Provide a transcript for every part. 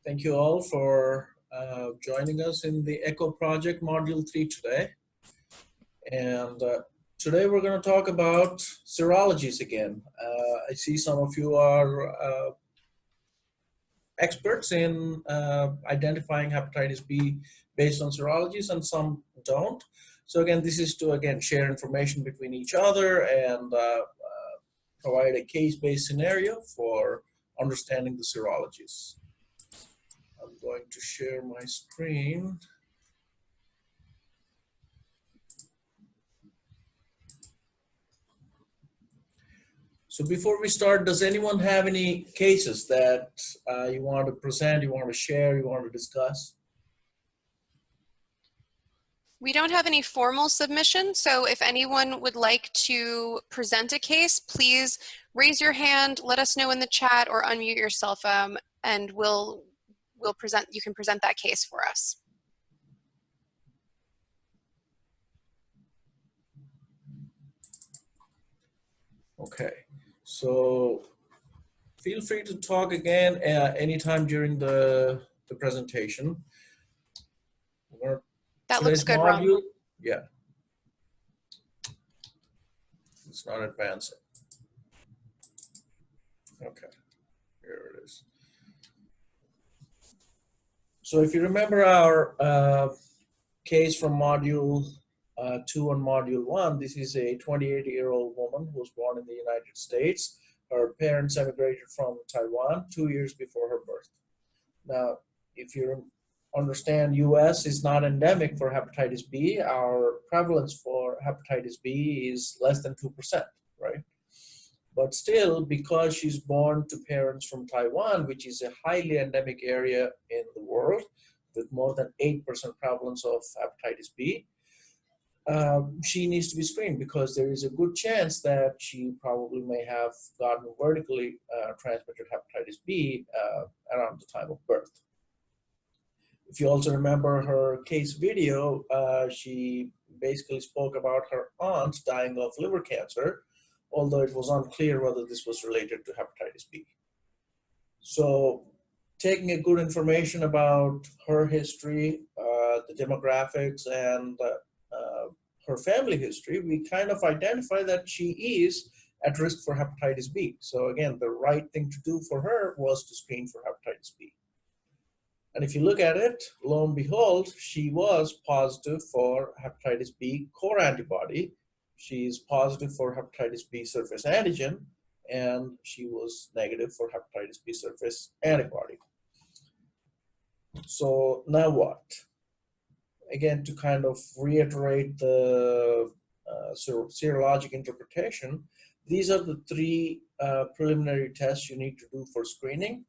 Thank you all for joining us in the ECHO project module 3 today. And today we're going to talk about serologies again. I see some of you are experts in identifying hepatitis B based on serologies and some don't. So again, this is to share information between each other and provide a case-based scenario for understanding the serologies. I'm going to share my screen. So before we start, does anyone have any cases that you want to present, you want to share, you want to discuss? We don't have any formal submission, so if anyone would like to present a case, please raise your hand, let us know in the chat, or unmute yourself, and we'll present. You can present that case for us. Okay, so feel free to talk again anytime during the presentation. That looks good, module, Ron. yeah, it's not advancing. Okay, here it is. So if you remember our case from module 2 and module 1, this is a 28-year-old woman who was born in the United States. Her parents emigrated from Taiwan 2 years before her birth. Now, if you understand, US is not endemic for hepatitis B. Our prevalence for hepatitis B is less than 2%, right? But still, because she's born to parents from Taiwan, which is a highly endemic area in the world with more than 8% prevalence of hepatitis B, she needs to be screened because there is a good chance that she probably may have gotten vertically transmitted hepatitis B around the time of birth. If you also remember her case video, she basically spoke about her aunt dying of liver cancer, although it was unclear whether this was related to hepatitis B. So taking a good information about her history, the demographics, and her family history, we kind of identify that she is at risk for hepatitis B. So again, the right thing to do for her was to screen for hepatitis B. And if you look at it, lo and behold, she was positive for hepatitis B core antibody. She's positive for hepatitis B surface antigen, and she was negative for hepatitis B surface antibody. So now what? Again, to kind of reiterate the serologic interpretation, these are the three preliminary tests you need to do for screening.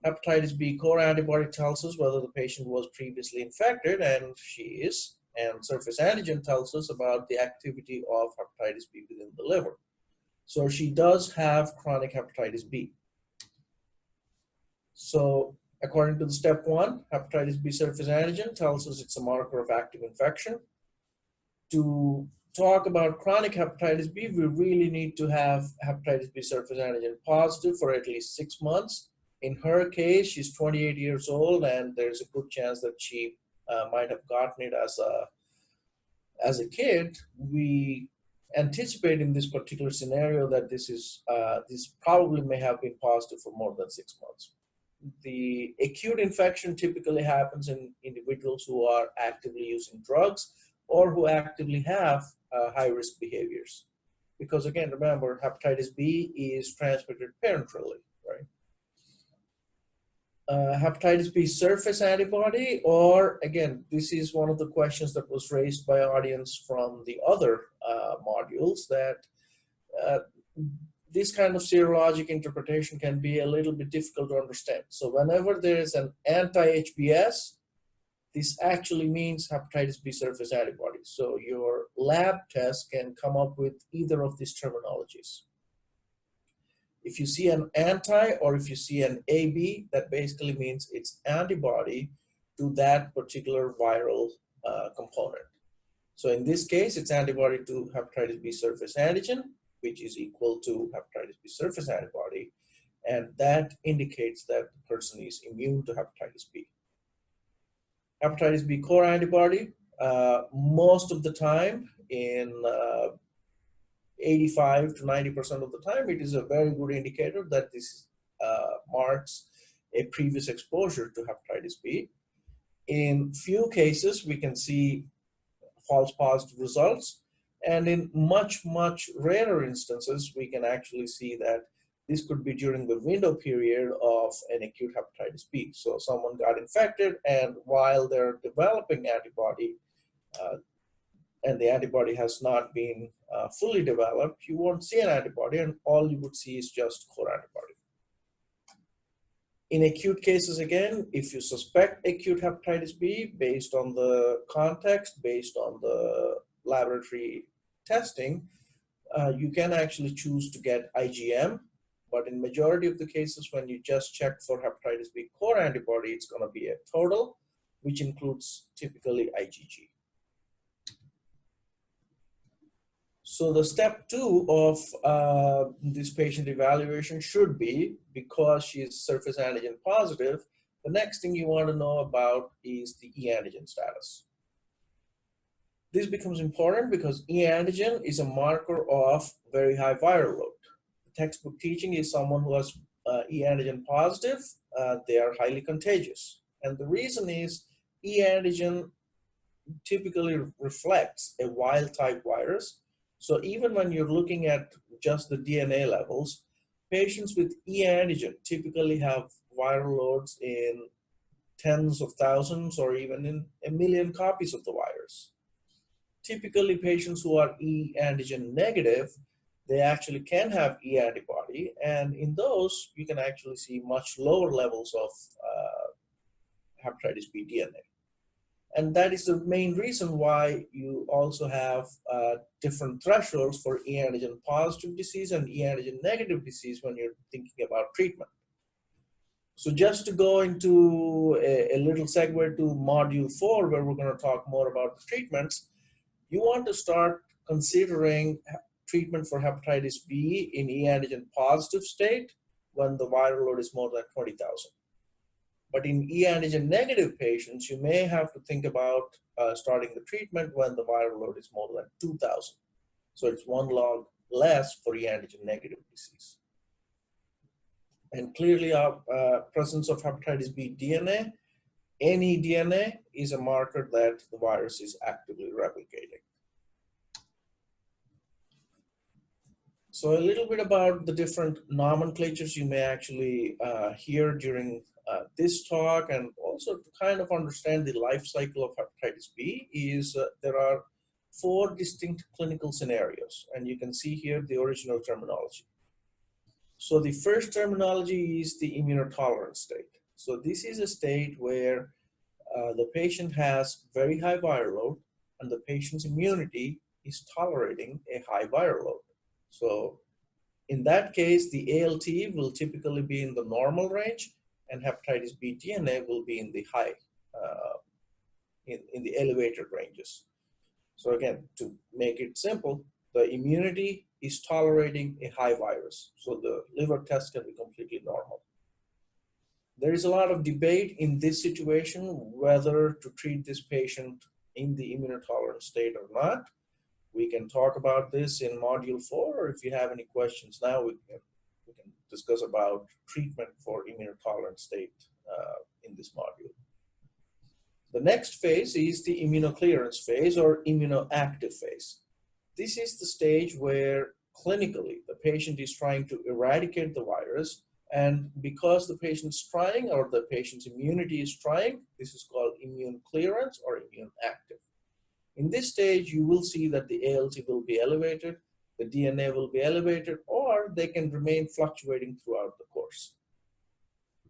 Hepatitis B core antibody tells us whether the patient was previously infected, and she is. And surface antigen tells us about the activity of hepatitis B within the liver. So she does have chronic hepatitis B. So according to the step 1, hepatitis B surface antigen tells us it's a marker of active infection. To talk about chronic hepatitis B, we really need to have hepatitis B surface antigen positive for at least 6 months. In her case, she's 28 years old, and there's a good chance that she might have gotten it as a kid. We anticipate in this particular scenario that this probably may have been positive for more than 6 months. The acute infection typically happens in individuals who are actively using drugs or who actively have high-risk behaviors. Because again, remember, hepatitis B is transmitted parenterally, right? Hepatitis B surface antibody, or again, this is one of the questions that was raised by audience from the other modules, that this kind of serologic interpretation can be a little bit difficult to understand. So whenever there is an anti-HBs, this actually means hepatitis B surface antibody. So your lab test can come up with either of these terminologies. If you see an anti or if you see an AB, that basically means it's antibody to that particular viral component. So in this case, it's antibody to hepatitis B surface antigen, which is equal to hepatitis B surface antibody. and that indicates that the person is immune to hepatitis B. Hepatitis B core antibody, most of the time, in 85 to 90% of the time, it is a very good indicator that this marks a previous exposure to hepatitis B. In few cases, we can see false positive results, and in much rarer instances, we can actually see that this could be during the window period of an acute hepatitis B. So someone got infected, and while they're developing antibody, and the antibody has not been fully developed, you won't see an antibody, and all you would see is just core antibody. In acute cases, again, if you suspect acute hepatitis B based on the context, based on the laboratory testing, you can actually choose to get IgM. But in majority of the cases, when you just check for hepatitis B core antibody, it's going to be a total, which includes typically IgG. So the step 2 of this patient evaluation should be, because she is surface antigen positive, the next thing you want to know about is the e antigen status. This becomes important because e antigen is a marker of very high viral load. The textbook teaching is someone who has e antigen positive, they are highly contagious. And the reason is e antigen typically reflects a wild type virus. So even when you're looking at just the DNA levels, patients with e antigen typically have viral loads in tens of thousands or even in 1 million copies of the virus. Typically, patients who are e antigen negative, they actually can have e antibody, and in those, you can actually see much lower levels of hepatitis B DNA. And that is the main reason why you also have different thresholds for e antigen positive disease and e antigen negative disease when you're thinking about treatment. So just to go into a little segue to module 4, where we're going to talk more about the treatments, you want to start considering treatment for hepatitis B in e antigen positive state when the viral load is more than 20,000. But in e antigen negative patients, you may have to think about starting the treatment when the viral load is more than 2,000. So it's 1 log less for e antigen negative disease. And clearly, presence of hepatitis B DNA, any DNA, is a marker that the virus is actively replicating. So a little bit about the different nomenclatures you may actually hear during this talk, and also to kind of understand the life cycle of hepatitis B is there are 4 distinct clinical scenarios, and you can see here the original terminology. So the first terminology is the immunotolerant state. So this is a state where the patient has very high viral load, and the patient's immunity is tolerating a high viral load. So in that case, the ALT will typically be in the normal range, and hepatitis B DNA will be in the high, in the elevated ranges. So again, to make it simple, the immunity is tolerating a high virus. So the liver test can be completely normal. There is a lot of debate in this situation whether to treat this patient in the immunotolerant state or not. We can talk about this in module 4, or if you have any questions now, we can discuss about treatment for immunotolerant state in this module. The next phase is the immunoclearance phase or immunoactive phase. This is the stage where clinically the patient is trying to eradicate the virus, and because the patient's trying, or the patient's immunity is trying, this is called immune clearance or immune active. In this stage, you will see that the ALT will be elevated, the DNA will be elevated, or they can remain fluctuating throughout the course.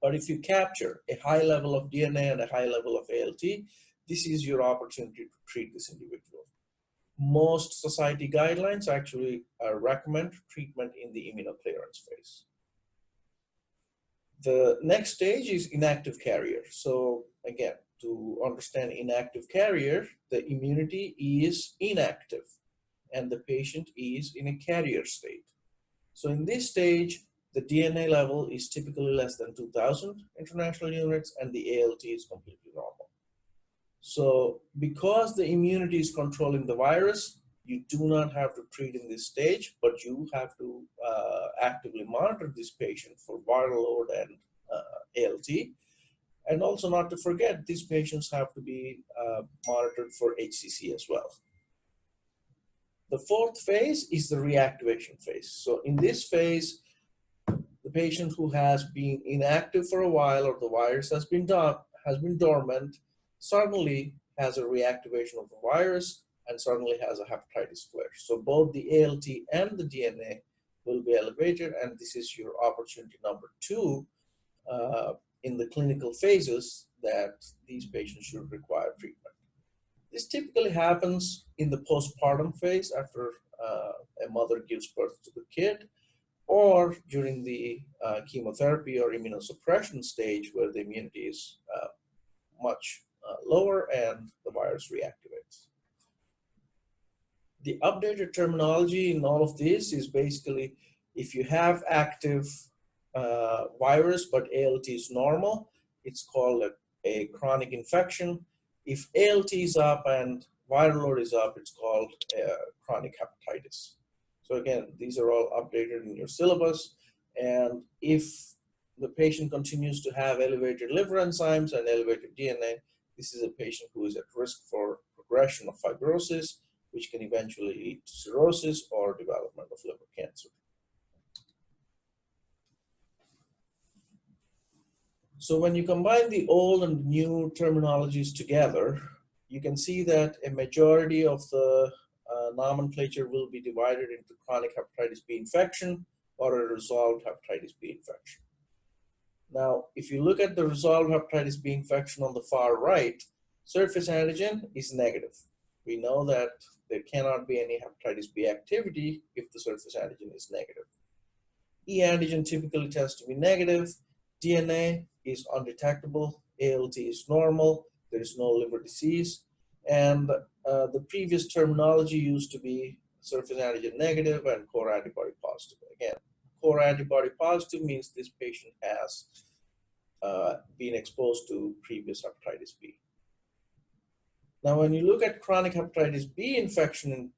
But if you capture a high level of DNA and a high level of ALT, this is your opportunity to treat this individual. Most society guidelines actually recommend treatment in the immunoclearance phase. The next stage is inactive carrier. So again, to understand inactive carrier, the immunity is inactive and the patient is in a carrier state. So in this stage, the DNA level is typically less than 2,000 international units, and the ALT is completely normal. So because the immunity is controlling the virus, you do not have to treat in this stage, but you have to actively monitor this patient for viral load and ALT. And also not to forget, these patients have to be monitored for HCC as well. The fourth phase is the reactivation phase. So in this phase, the patient who has been inactive for a while or the virus has been dormant suddenly has a reactivation of the virus and suddenly has a hepatitis flare. So both the ALT and the DNA will be elevated, and this is your opportunity number 2 in the clinical phases that these patients should require treatment. This typically happens in the postpartum phase after a mother gives birth to the kid, or during the chemotherapy or immunosuppression stage where the immunity is much lower and the virus reactivates. The updated terminology in all of this is basically if you have active virus but ALT is normal, it's called a chronic infection. If ALT is up and viral load is up, it's called chronic hepatitis. So again, these are all updated in your syllabus. And if the patient continues to have elevated liver enzymes and elevated DNA, this is a patient who is at risk for progression of fibrosis, which can eventually lead to cirrhosis or development of liver cancer. So when you combine the old and new terminologies together, you can see that a majority of the nomenclature will be divided into chronic hepatitis B infection or a resolved hepatitis B infection. Now, if you look at the resolved hepatitis B infection on the far right, surface antigen is negative. We know that there cannot be any hepatitis B activity if the surface antigen is negative. E antigen typically tends to be negative. DNA is undetectable. ALT is normal. There is no liver disease. And the previous terminology used to be surface antigen negative and core antibody positive. Again, core antibody positive means this patient has been exposed to previous hepatitis B. Now, when you look at chronic hepatitis B infection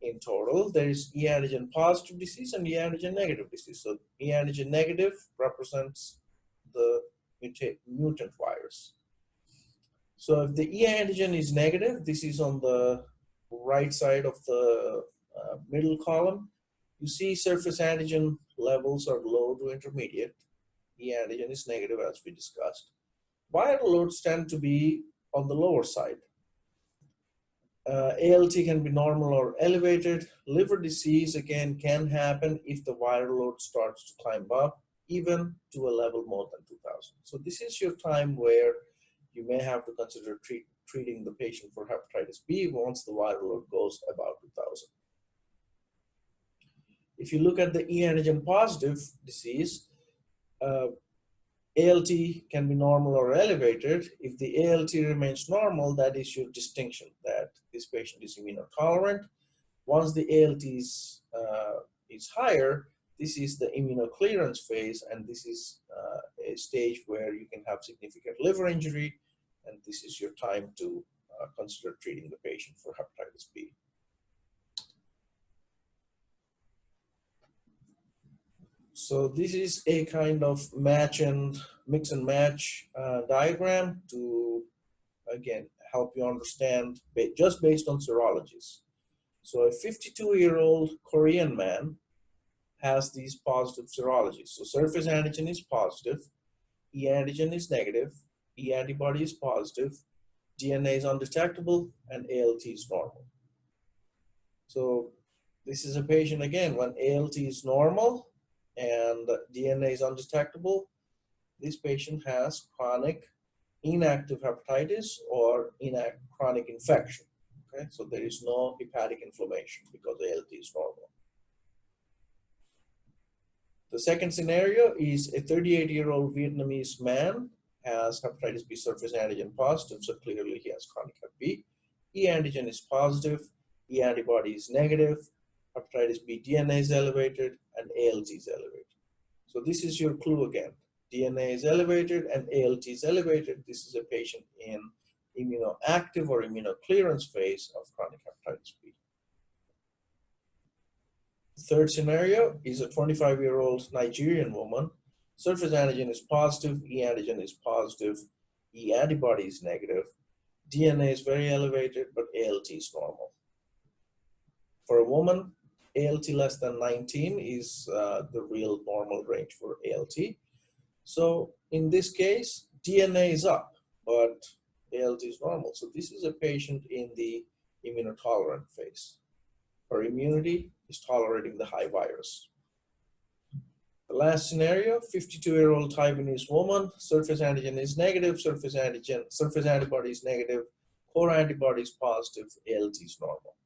in total, there is E antigen positive disease and E antigen negative disease. So E antigen negative represents the mutant virus. So if the E antigen is negative, this is on the right side of the middle column, you see surface antigen levels are low to intermediate. E antigen is negative, as we discussed. Viral loads tend to be on the lower side. ALT can be normal or elevated. Liver disease, again, can happen if the viral load starts to climb up, even to a level more than 2,000. So this is your time where you may have to consider treating the patient for hepatitis B once the viral load goes about 2,000. If you look at the E antigen positive disease, ALT can be normal or elevated. If the ALT remains normal, that is your distinction that this patient is immunotolerant. Once the ALT is higher, this is the immunoclearance phase, and this is a stage where you can have significant liver injury, and this is your time to consider treating the patient for hepatitis B. So this is a kind of mix and match diagram to, again, help you understand just based on serologies. So a 52-year-old Korean man has these positive serologies. So surface antigen is positive, E antigen is negative, E antibody is positive, DNA is undetectable, and ALT is normal. So this is a patient, again, when ALT is normal and DNA is undetectable, this patient has chronic inactive hepatitis or chronic infection. Okay, so there is no hepatic inflammation because ALT is normal. The second scenario is a 38-year-old Vietnamese man has hepatitis B surface antigen positive, so clearly he has chronic Hep B. E antigen is positive, E antibody is negative, hepatitis B DNA is elevated, and ALT is elevated. So this is your clue again. DNA is elevated and ALT is elevated. This is a patient in immunoactive or immunoclearance phase of chronic hepatitis B. Third scenario is a 25-year-old Nigerian woman. Surface antigen is positive, E antigen is positive, E antibody is negative. DNA is very elevated, but ALT is normal. For a woman, ALT less than 19 is the real normal range for ALT. So in this case, DNA is up, but ALT is normal. So this is a patient in the immunotolerant phase. Her immunity is tolerating the high virus. The last scenario, 52-year-old Taiwanese woman, surface antigen is negative, surface antibody is negative, core antibody is positive, ALT is normal.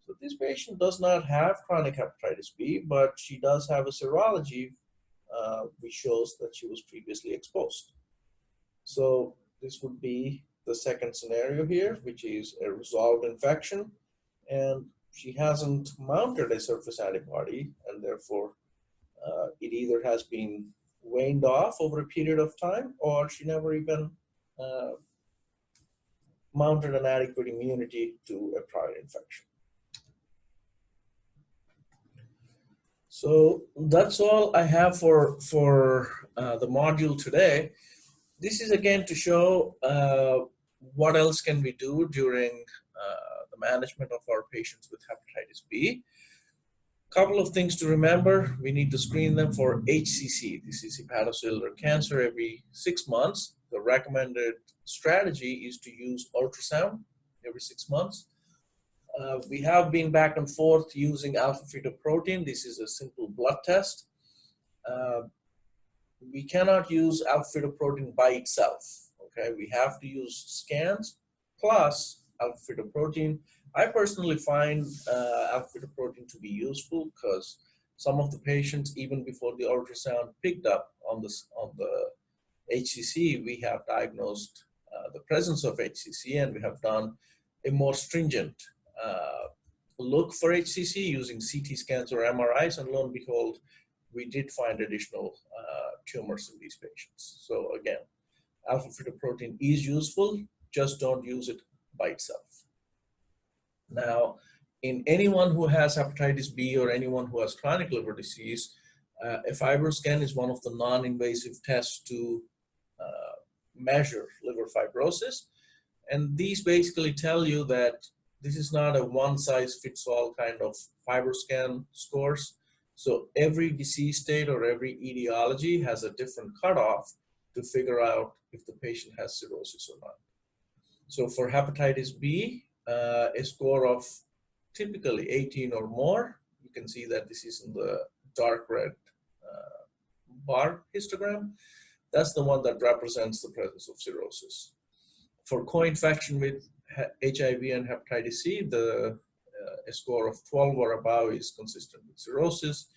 So this patient does not have chronic hepatitis B, but she does have a serology which shows that she was previously exposed. So this would be the second scenario here, which is a resolved infection, and she hasn't mounted a surface antibody, and therefore it either has been waned off over a period of time, or she never even mounted an adequate immunity to a prior infection. So that's all I have for the module today. This is again to show what else can we do during the management of our patients with hepatitis B. Couple of things to remember. We need to screen them for HCC. This is hepatocellular cancer every 6 months. The recommended strategy is to use ultrasound every 6 months. We have been back and forth using alpha-fetoprotein. This is a simple blood test. We cannot use alpha-fetoprotein by itself. Okay, we have to use scans plus alpha-fetoprotein. I personally find alpha-fetoprotein to be useful because some of the patients, even before the ultrasound picked up on the HCC, we have diagnosed the presence of HCC, and we have done a more stringent look for HCC using CT scans or MRIs, and lo and behold, we did find additional tumors in these patients. So again, alpha-fetoprotein is useful, just don't use it by itself. Now, in anyone who has hepatitis B or anyone who has chronic liver disease, a FibroScan is one of the non-invasive tests to measure liver fibrosis. And these basically tell you that this is not a one-size-fits-all kind of FibroScan scores. So every disease state or every etiology has a different cutoff to figure out if the patient has cirrhosis or not. So for hepatitis B, a score of typically 18 or more, you can see that this is in the dark red bar histogram. That's the one that represents the presence of cirrhosis. For co-infection with HIV and hepatitis C, a score of 12 or above is consistent with cirrhosis.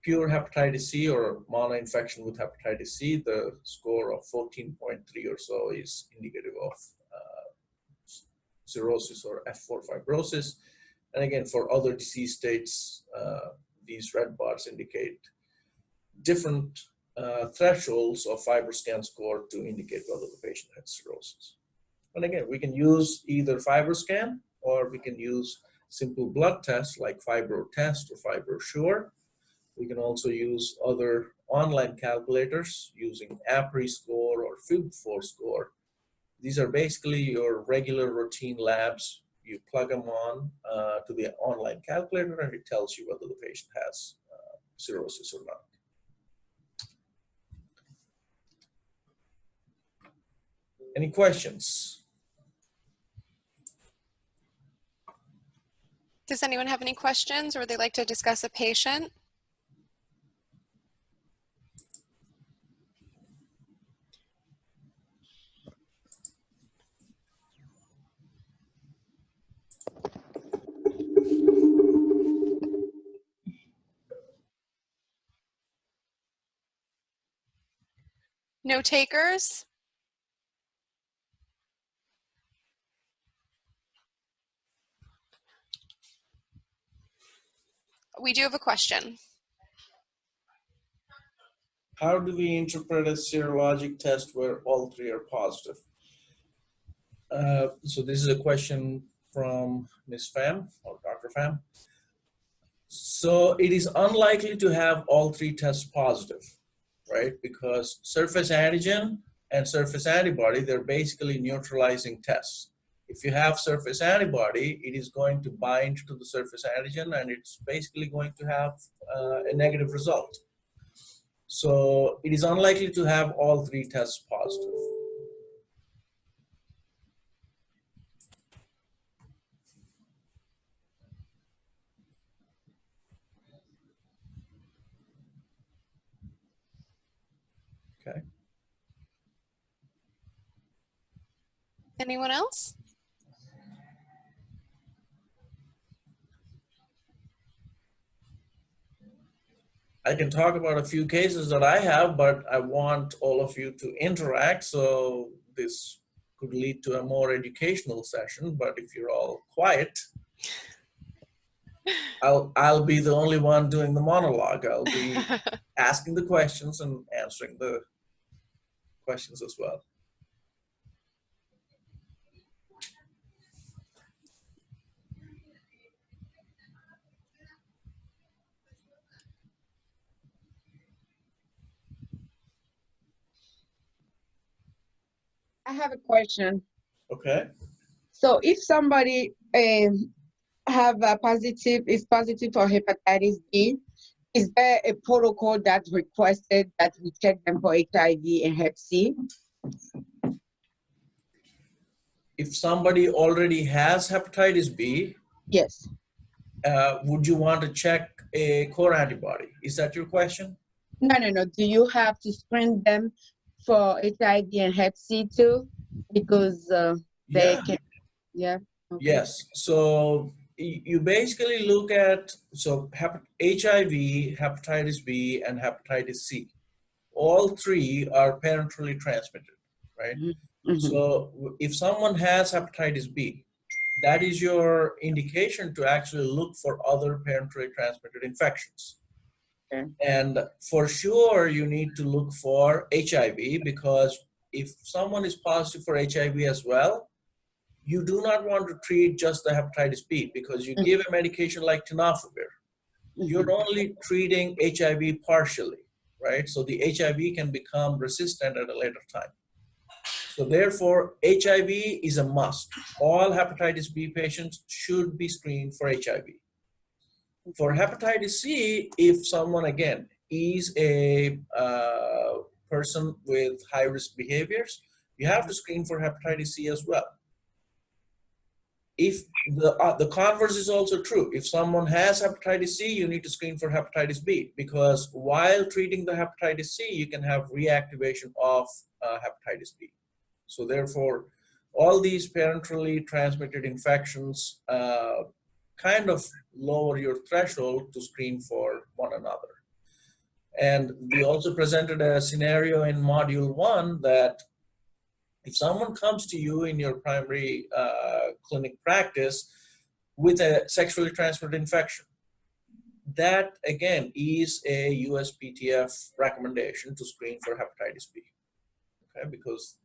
Pure hepatitis C or monoinfection with hepatitis C, the score of 14.3 or so is indicative of cirrhosis or F4 fibrosis. And again, for other disease states, these red bars indicate different thresholds of FibroScan score to indicate whether the patient had cirrhosis. And again, we can use either FibroScan or we can use simple blood tests like FibroTest or FibroSure. We can also use other online calculators using APRI score or FIB4 score. These are basically your regular routine labs. You plug them on to the online calculator and it tells you whether the patient has cirrhosis or not. Any questions? Does anyone have any questions, or would they like to discuss a patient? No takers? we do have a question. How do we interpret a serologic test where all three are positive? So this is a question from Ms. Pham or Dr. Pham. So it is unlikely to have all three tests positive, right? Because surface antigen and surface antibody, they're basically neutralizing tests. If you have surface antibody, it is going to bind to the surface antigen and it's basically going to have a negative result. So it is unlikely to have all three tests positive. Okay. Anyone else? I can talk about a few cases that I have, but I want all of you to interact, so this could lead to a more educational session. But if you're all quiet, I'll be the only one doing the monologue. I'll be asking the questions and answering the questions as well. I have a question. Okay. So if somebody have a is positive for hepatitis B, is there a protocol that's requested that we check them for HIV and Hep C? If somebody already has hepatitis B, Yes. would you want to check a core antibody? Is that your question? No. Do you have to screen them for HIV and Hep C too? Because they Yeah. can, yeah. Okay. Yes. So you basically look at HIV, hepatitis B, and hepatitis C. All three are parenterally transmitted, right? Mm-hmm. So if someone has hepatitis B, that is your indication to actually look for other parenterally transmitted infections. Okay. And for sure, you need to look for HIV, because if someone is positive for HIV as well, you do not want to treat just the hepatitis B, because you give a medication like tenofovir. You're only treating HIV partially, right? So the HIV can become resistant at a later time. So therefore, HIV is a must. All hepatitis B patients should be screened for HIV. For hepatitis C, if someone, again, is a person with high-risk behaviors, you have to screen for hepatitis C as well. If the converse is also true, if someone has hepatitis C, you need to screen for hepatitis B, because while treating the hepatitis C, you can have reactivation of hepatitis B. So therefore, all these parenterally transmitted infections kind of lower your threshold to screen for one another. And we also presented a scenario in module 1 that if someone comes to you in your primary clinic practice with a sexually transmitted infection, that again is a USPTF recommendation to screen for hepatitis B, okay, because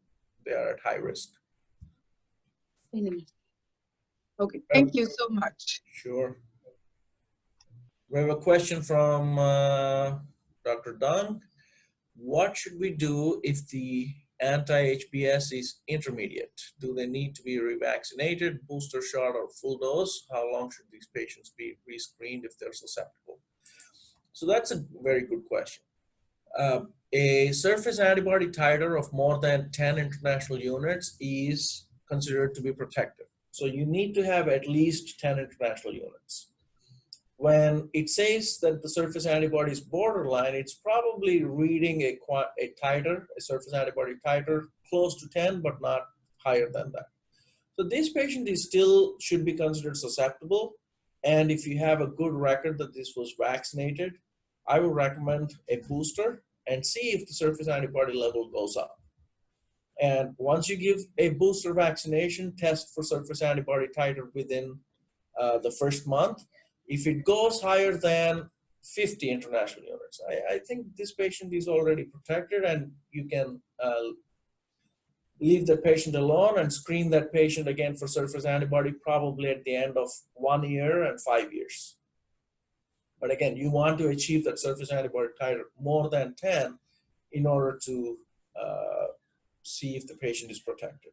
they are at high risk. Okay, thank you so much. Sure. We have a question from Dr. Dung. What should we do if the anti-HBs is intermediate? Do they need to be revaccinated, booster shot, or full dose? How long should these patients be rescreened if they're susceptible? So that's a very good question. A surface antibody titer of more than 10 international units is considered to be protective. So you need to have at least 10 international units. When it says that the surface antibody is borderline, it's probably reading a titer, a surface antibody titer, close to 10, but not higher than that. So this patient is still should be considered susceptible. And if you have a good record that this was vaccinated, I would recommend a booster and see if the surface antibody level goes up. And once you give a booster vaccination, test for surface antibody titer within the first month. If it goes higher than 50 international units, I think this patient is already protected, and you can leave the patient alone and screen that patient again for surface antibody probably at the end of 1 year and 5 years. But again, you want to achieve that surface antibody titer more than 10 in order to see if the patient is protected.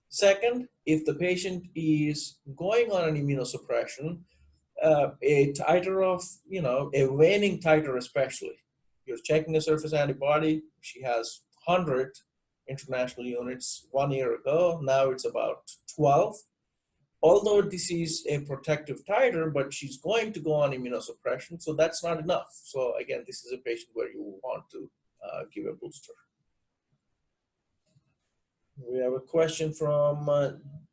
Second, if the patient is going on an immunosuppression, a titer of, a waning titer especially. You're checking the surface antibody, she has 100 international units 1 year ago, now it's about 12. Although this is a protective titer, but she's going to go on immunosuppression, so that's not enough. So again, this is a patient where you want to give a booster. We have a question from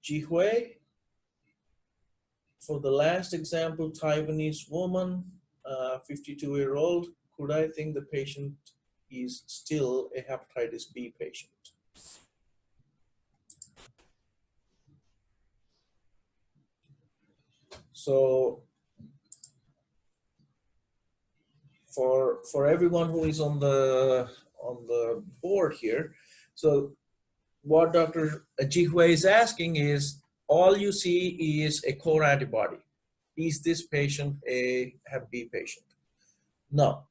Jihui. For the last example, Taiwanese woman, 52-year-old, could I think the patient is still a hepatitis B patient? So for everyone who is on the board here, so what Dr. Jihui is asking is, all you see is a core antibody. Is this patient a Hep B patient? No.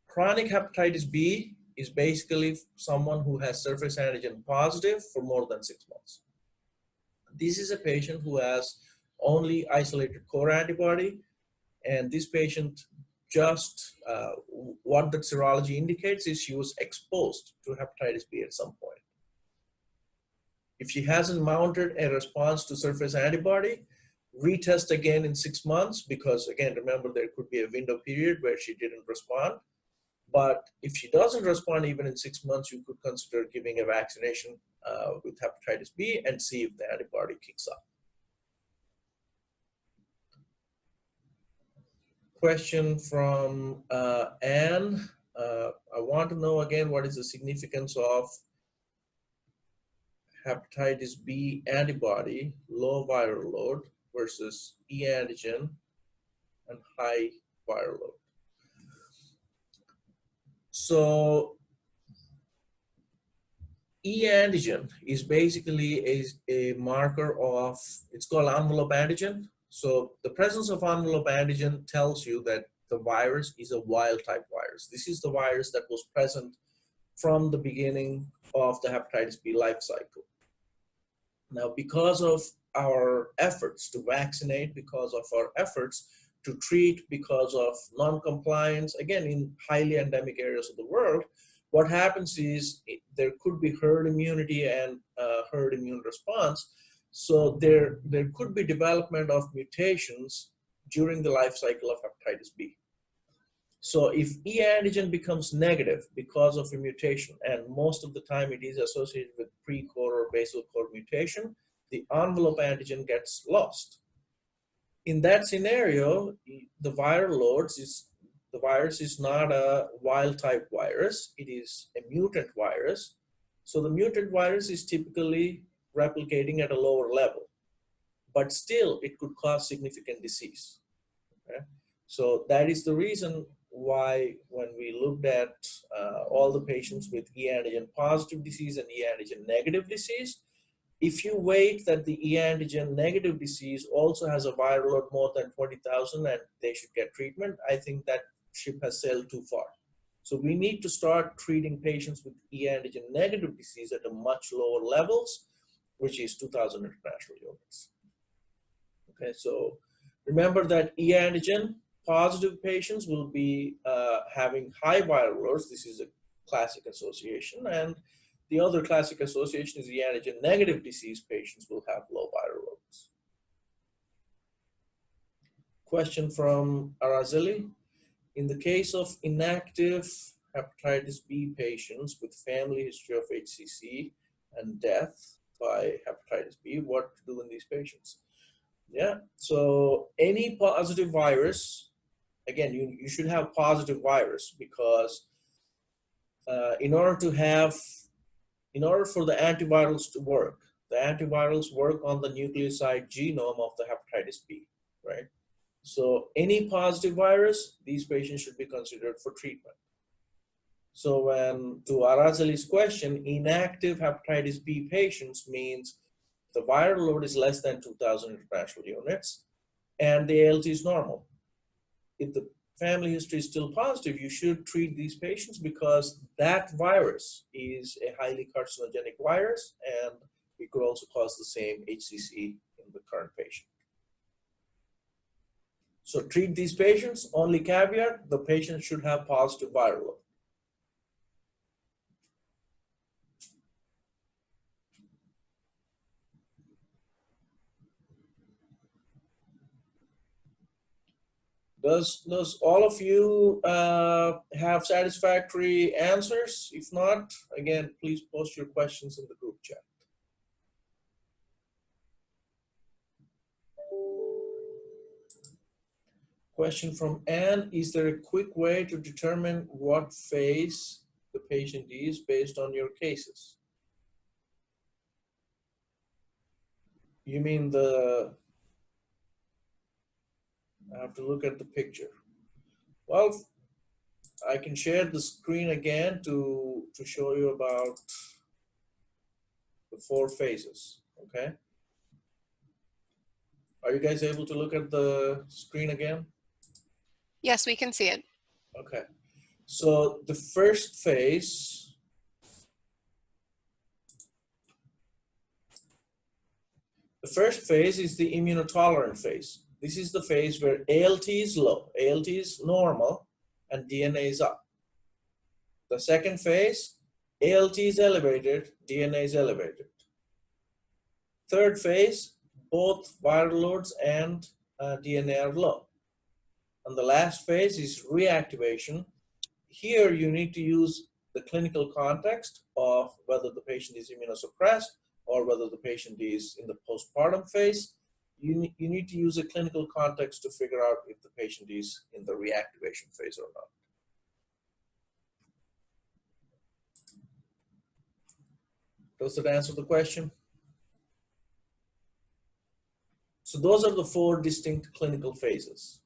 Chronic hepatitis B is basically someone who has surface antigen positive for more than 6 months. This is a patient who has only isolated core antibody, and this patient just, what the serology indicates is she was exposed to hepatitis B at some point. If she hasn't mounted a response to surface antibody, retest again in 6 months, because again, remember, there could be a window period where she didn't respond. But if she doesn't respond even in 6 months, you could consider giving a vaccination with hepatitis B and see if the antibody kicks up. Question from Anne. I want to know again, what is the significance of hepatitis B antibody, low viral load versus E antigen and high viral load? So E antigen is basically a marker of, it's called envelope antigen. So the presence of envelope antigen tells you that the virus is a wild type virus. This is the virus that was present from the beginning of the hepatitis B life cycle. Now, because of our efforts to vaccinate, because of our efforts to treat, because of non-compliance, again, in highly endemic areas of the world, what happens is there could be herd immunity and herd immune response. So there could be development of mutations during the life cycle of hepatitis B. So if E antigen becomes negative because of a mutation, and most of the time it is associated with pre-core or basal core mutation, the envelope antigen gets lost. In that scenario, the virus is not a wild type virus, it is a mutant virus. So the mutant virus is typically replicating at a lower level, but still it could cause significant disease. Okay? So that is the reason why when we looked at all the patients with E antigen positive disease and E antigen negative disease, if you wait that the E antigen negative disease also has a viral load more than 20,000 and they should get treatment, I think that ship has sailed too far. So we need to start treating patients with E antigen negative disease at a much lower levels, which is 2,000 international units. Okay, so remember that E antigen positive patients will be having high viral loads. This is a classic association, and the other classic association is the antigen negative disease patients will have low viral loads. Question from Arazeli. In the case of inactive hepatitis B patients with family history of HCC and death by hepatitis B, what to do in these patients? Yeah, so any positive virus, again, you should have positive virus, because in order for the antivirals to work, the antivirals work on the nucleoside genome of the hepatitis B, right? So any positive virus, these patients should be considered for treatment. So when, to Arazali's question, inactive hepatitis B patients means the viral load is less than 2,000 international units and the ALT is normal. If the family history is still positive, you should treat these patients because that virus is a highly carcinogenic virus and it could also cause the same HCC in the current patient. So treat these patients, only caveat, the patient should have positive viral load. Does all of you have satisfactory answers? If not, again, please post your questions in the group chat. Question from Anne, is there a quick way to determine what phase the patient is based on your cases? You mean I have to look at the picture. Well, I can share the screen again to show you about the 4 phases, okay? Are you guys able to look at the screen again? Yes, we can see it. Okay, so the first phase, is the immunotolerant phase. This is the phase where ALT is low, ALT is normal, and DNA is up. The second phase, ALT is elevated, DNA is elevated. Third phase, both viral loads and DNA are low. And the last phase is reactivation. Here you need to use the clinical context of whether the patient is immunosuppressed or whether the patient is in the postpartum phase. You need to use a clinical context to figure out if the patient is in the reactivation phase or not. Does that answer the question? So those are the 4 distinct clinical phases.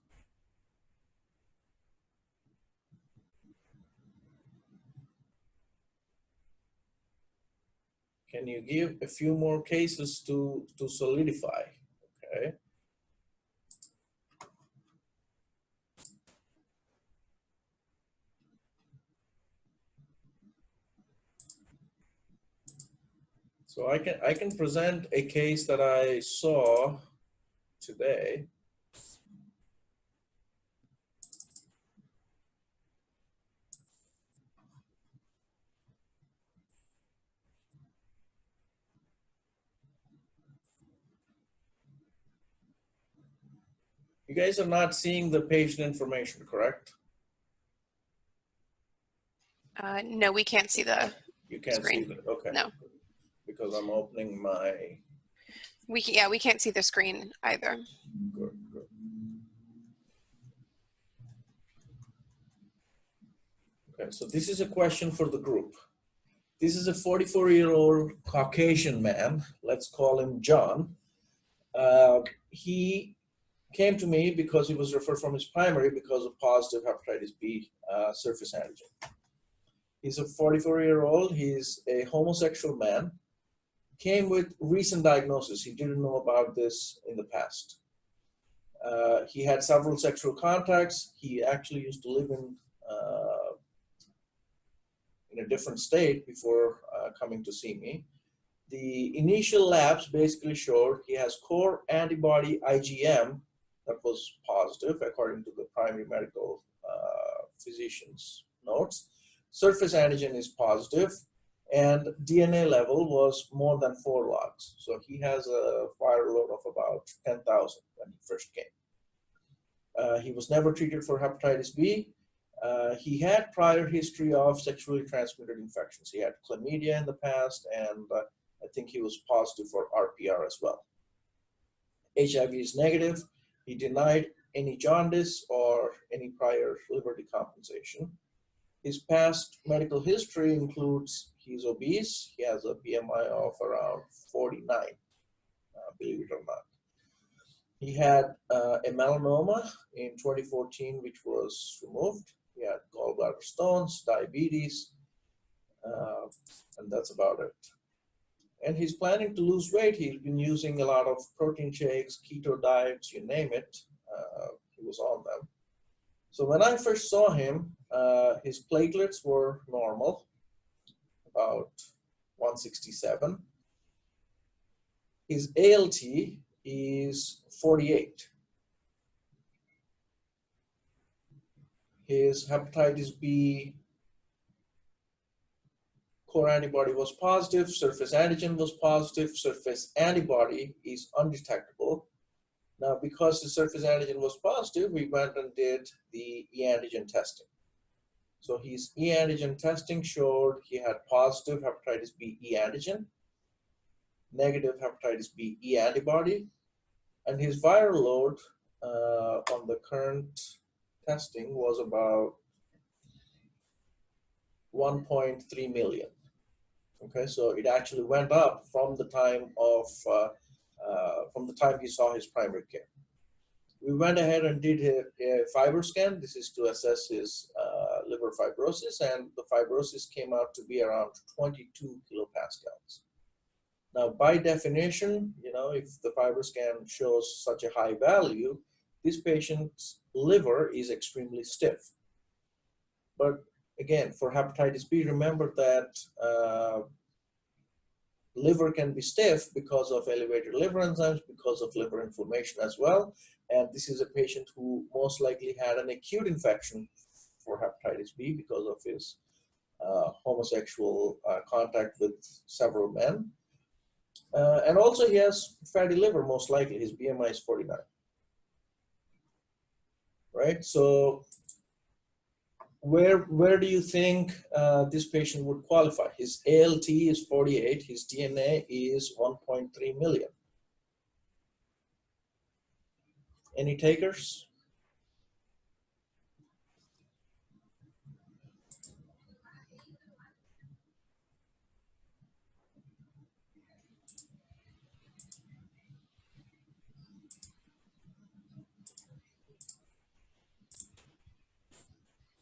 Can you give a few more cases to solidify? Okay. So I can present a case that I saw today. You guys are not seeing the patient information, correct? No, we can't see the You can't screen. see that, okay. No. Because I'm opening my, We can't see the screen either. good. Okay, so this is a question for the group. This is a 44-year-old Caucasian man, let's call him John. He came to me because he was referred from his primary because of positive hepatitis B surface antigen. He's a 44-year-old, he's a homosexual man, came with recent diagnosis. He didn't know about this in the past. He had several sexual contacts. He actually used to live in a different state before coming to see me. The initial labs basically showed he has core antibody IgM that was positive according to the primary medical physician's notes. Surface antigen is positive and DNA level was more than 4 logs. So he has a viral load of about 10,000 when he first came. He was never treated for hepatitis B. He had prior history of sexually transmitted infections. He had chlamydia in the past, and I think he was positive for RPR as well. HIV is negative. He denied any jaundice or any prior liver decompensation. His past medical history includes he's obese. He has a BMI of around 49, believe it or not. He had a melanoma in 2014, which was removed. He had gallbladder stones, diabetes, and that's about it. And he's planning to lose weight. He's been using a lot of protein shakes, keto diets, you name it. He was on them. So when I first saw him, his platelets were normal, about 167. His ALT is 48. His hepatitis B core antibody was positive, surface antigen was positive, surface antibody is undetectable. Now, because the surface antigen was positive, we went and did the e-antigen testing. So his e-antigen testing showed he had positive hepatitis B e-antigen, negative hepatitis B e-antibody, and his viral load on the current testing was about 1.3 million. Okay, so it actually went up from the time he saw his primary care. We went ahead and did a fiber scan. This is to assess his liver fibrosis, and the fibrosis came out to be around 22 kilopascals. Now, by definition, you know, if the fiber scan shows such a high value, this patient's liver is extremely stiff. But again, for hepatitis B, remember that liver can be stiff because of elevated liver enzymes, because of liver inflammation as well. And this is a patient who most likely had an acute infection for hepatitis B because of his homosexual contact with several men. And also he has fatty liver, most likely. His BMI is 49. Right? So where do you think this patient would qualify? His ALT is 48, his DNA is 1.3 million. Any takers?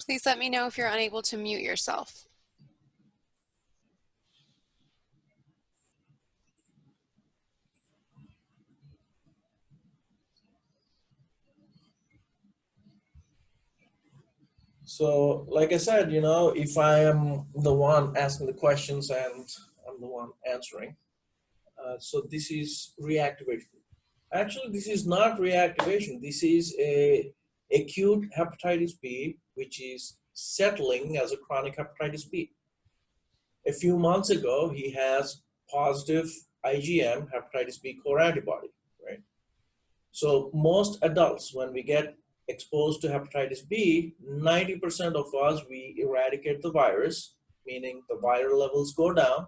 Please let me know if you're unable to mute yourself. So, like I said, you know, if I am the one asking the questions and I'm the one answering, so this is reactivation. Actually, this is not reactivation. This is a acute hepatitis B, which is settling as a chronic hepatitis B. A few months ago, he has positive IgM, hepatitis B core antibody, right? So most adults, when we get exposed to hepatitis B, 90% of us, we eradicate the virus, meaning the viral levels go down,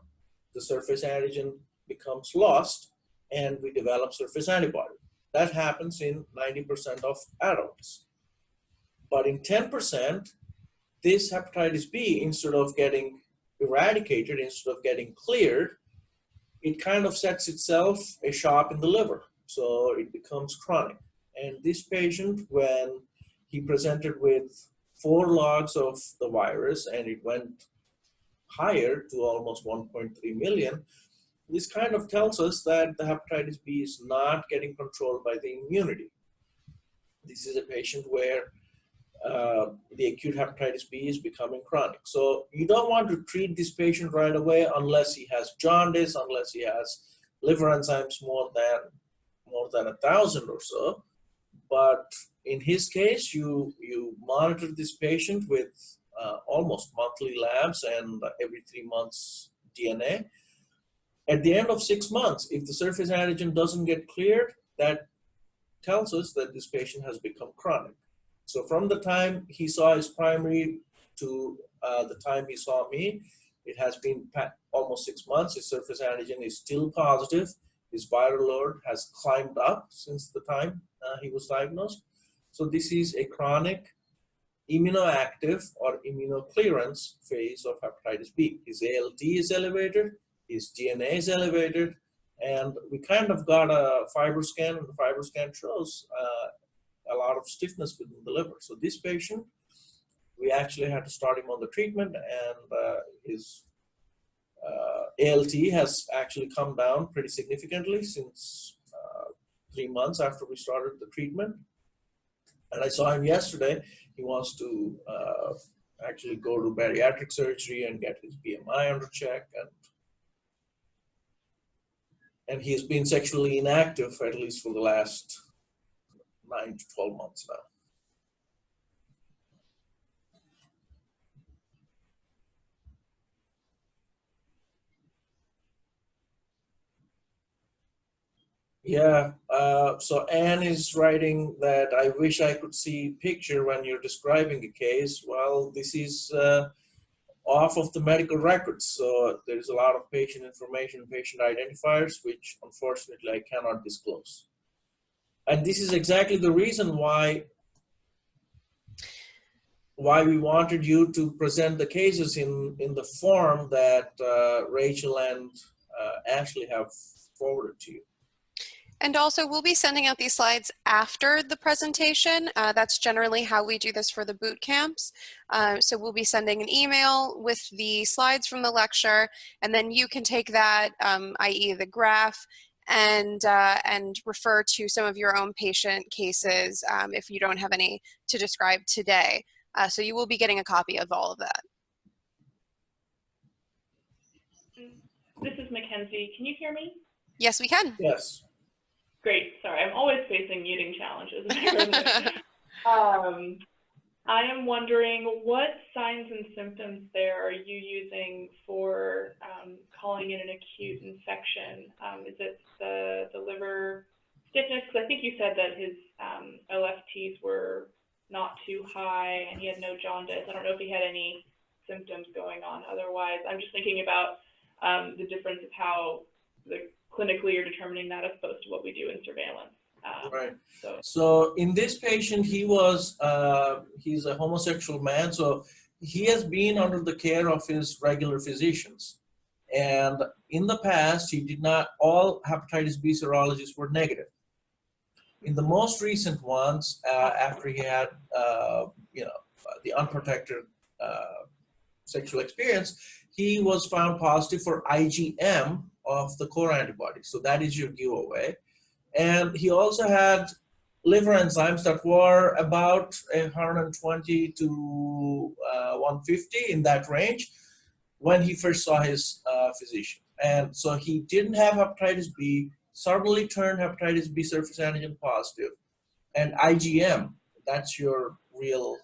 the surface antigen becomes lost, and we develop surface antibody. That happens in 90% of adults. But in 10%, this hepatitis B, instead of getting eradicated, instead of getting cleared, it kind of sets itself a shock in the liver. So it becomes chronic. And this patient, when he presented with 4 logs of the virus and it went higher to almost 1.3 million, this kind of tells us that the hepatitis B is not getting controlled by the immunity. This is a patient where the acute hepatitis B is becoming chronic. So you don't want to treat this patient right away unless he has jaundice, unless he has liver enzymes more than 1,000 or so. But in his case, you monitor this patient with almost monthly labs and every 3 months DNA. At the end of 6 months, if the surface antigen doesn't get cleared, that tells us that this patient has become chronic. So from the time he saw his primary to the time he saw me, it has been almost 6 months. His surface antigen is still positive. His viral load has climbed up since the time he was diagnosed. So this is a chronic immunoactive or immunoclearance phase of hepatitis B. His ALT is elevated, his DNA is elevated, And we kind of got a fiber scan, and the fiber scan shows a lot of stiffness within the liver. So this patient, we actually had to start him on the treatment, and his ALT has actually come down pretty significantly since 3 months after we started the treatment. And I saw him yesterday. He wants to actually go to bariatric surgery and get his BMI under check, and he's been sexually inactive at least for the last 9 to 12 months now. Yeah, so Anne is writing that I wish I could see picture when you're describing a case. Well, this is off of the medical records, so there's a lot of patient information, patient identifiers, which unfortunately I cannot disclose. And this is exactly the reason why we wanted you to present the cases in the form that Rachel and Ashley have forwarded to you. And also, we'll be sending out these slides after the presentation. That's generally how we do this for the boot camps. So we'll be sending an email with the slides from the lecture, and then you can take that, i.e. the graph, and refer to some of your own patient cases if you don't have any to describe today. So you will be getting a copy of all of that. This is Mackenzie. Can you hear me? Yes, we can. Yes. Great. Sorry, I'm always facing muting challenges. I am wondering, what signs and symptoms there are you using for calling it an acute infection? Is it the liver stiffness? Because I think you said that his LFTs were not too high and he had no jaundice. I don't know if he had any symptoms going on otherwise. I'm just thinking about the difference of how clinically you're determining that as opposed to what we do in surveillance. Right. So in this patient, he was, he's a homosexual man, so he has been under the care of his regular physicians. And in the past, he did not, all hepatitis B serologies were negative. In the most recent ones, after he had, the unprotected sexual experience, he was found positive for IgM of the core antibody. So that is your giveaway. And he also had liver enzymes that were about 120 to 150 in that range when he first saw his physician. And so he didn't have hepatitis B, suddenly turned hepatitis B surface antigen positive. And IgM, that's your real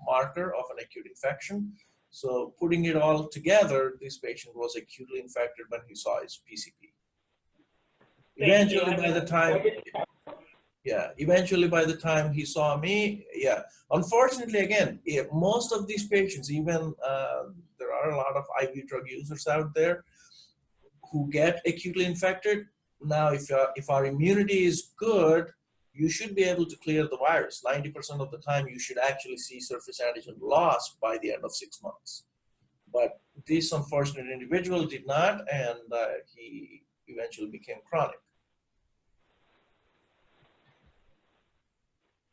marker of an acute infection. So putting it all together, this patient was acutely infected when he saw his PCP. Eventually, by the time he saw me, unfortunately, again, most of these patients, even there are a lot of IV drug users out there who get acutely infected. Now, if our immunity is good, you should be able to clear the virus. 90% of the time, you should actually see surface antigen loss by the end of 6 months. But this unfortunate individual did not, and he eventually became chronic.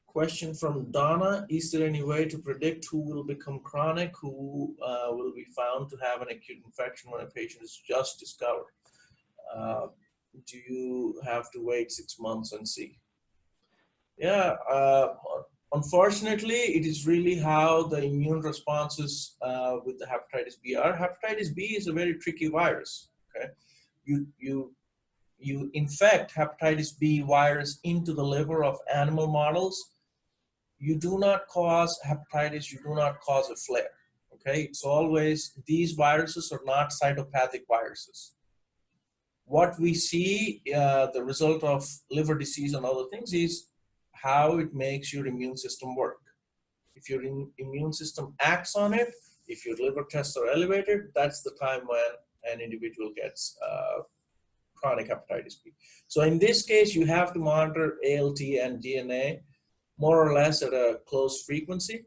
Question from Donna: is there any way to predict who will become chronic, who will be found to have an acute infection when a patient is just discovered? Do you have to wait 6 months and see? Yeah, unfortunately, it is really how the immune responses with the hepatitis B are. Hepatitis B is a very tricky virus. Okay, you infect hepatitis B virus into the liver of animal models. You do not cause hepatitis. You do not cause a flare. Okay, it's always, these viruses are not cytopathic viruses. What we see, the result of liver disease and other things, is how it makes your immune system work. If your immune system acts on it, if your liver tests are elevated, that's the time when an individual gets chronic hepatitis B. So in this case, you have to monitor ALT and DNA more or less at a close frequency.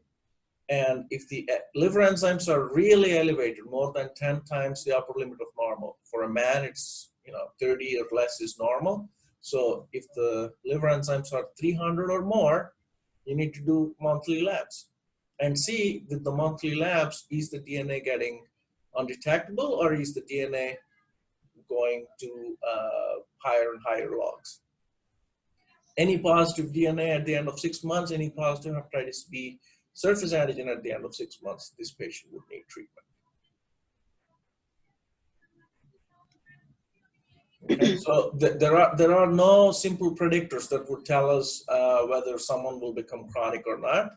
And if the liver enzymes are really elevated, more than 10 times the upper limit of normal, for a man, it's 30 or less is normal. So if the liver enzymes are 300 or more, you need to do monthly labs and see with the monthly labs, is the DNA getting undetectable or is the DNA going to higher and higher logs? Any positive DNA at the end of 6 months, any positive hepatitis B surface antigen at the end of 6 months, this patient would need treatment. Okay, so there are no simple predictors that would tell us whether someone will become chronic or not,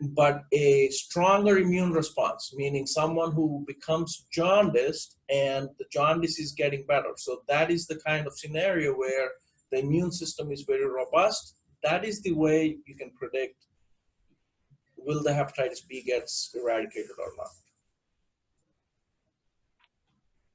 but a stronger immune response, meaning someone who becomes jaundiced and the jaundice is getting better. So that is the kind of scenario where the immune system is very robust. That is the way you can predict will the hepatitis B gets eradicated or not.